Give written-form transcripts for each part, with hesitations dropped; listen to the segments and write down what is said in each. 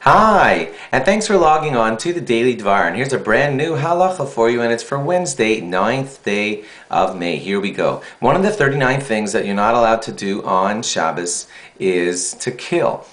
Hi, and thanks for logging on to the Daily Dvar. And here's a brand new halacha for you, and it's for Wednesday, 9th day of May. Here we go. One of the 39 things that you're not allowed to do on Shabbos is to kill.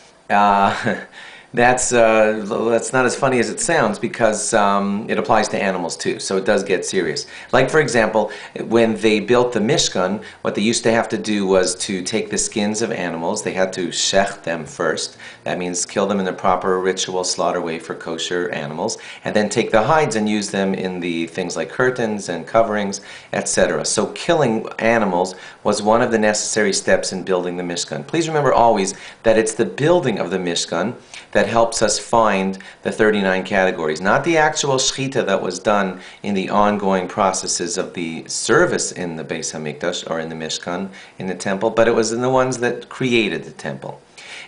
That's not as funny as it sounds because it applies to animals too, so it does get serious. Like, for example, when they built the Mishkan, what they used to have to do was to take the skins of animals. They had to shech them first. That means kill them in the proper ritual slaughter way for kosher animals, and then take the hides and use them in the things like curtains and coverings, etc. So killing animals was one of the necessary steps in building the Mishkan. Please remember always that it's the building of the Mishkan that helps us find the 39 categories, not the actual shechita that was done in the ongoing processes of the service in the Beis HaMikdash or in the Mishkan, in the temple, but it was in the ones that created the temple.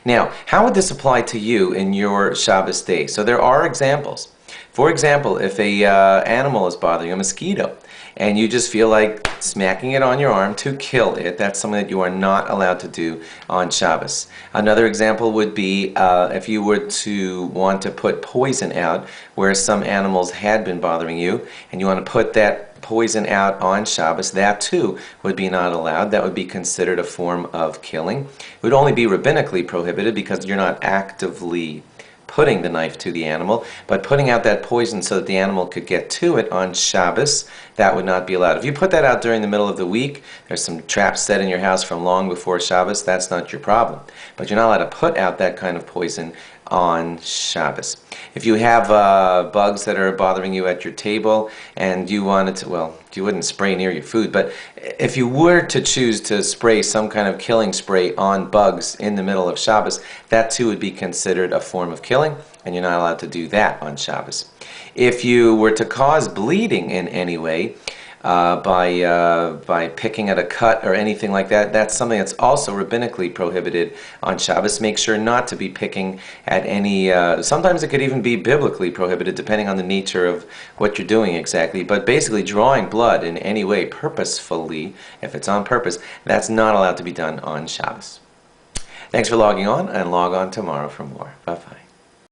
Now, how would this apply to you in your Shabbos day? So there are examples. For example, if a animal is bothering you, a mosquito, and you just feel like smacking it on your arm to kill it, that's something that you are not allowed to do on Shabbos. Another example would be if you were to want to put poison out where some animals had been bothering you, and you want to put that poison out on Shabbos, that too would be not allowed. That would be considered a form of killing. It would only be rabbinically prohibited because you're not actively putting the knife to the animal, but putting out that poison so that the animal could get to it on Shabbos, that would not be allowed. If you put that out during the middle of the week, there's some traps set in your house from long before Shabbos, that's not your problem. But you're not allowed to put out that kind of poison on Shabbos. If you have bugs that are bothering you at your table and you wanted to, well, you wouldn't spray near your food, but if you were to choose to spray some kind of killing spray on bugs in the middle of Shabbos, that too would be considered a form of killing, and you're not allowed to do that on Shabbos. If you were to cause bleeding in any way, by picking at a cut or anything like that, that's something that's also rabbinically prohibited on Shabbos. Make sure not to be picking at any, sometimes it could even be biblically prohibited depending on the nature of what you're doing exactly, but basically drawing blood in any way purposefully, if it's on purpose, that's not allowed to be done on Shabbos. Thanks for logging on, and log on tomorrow for more. Bye-bye.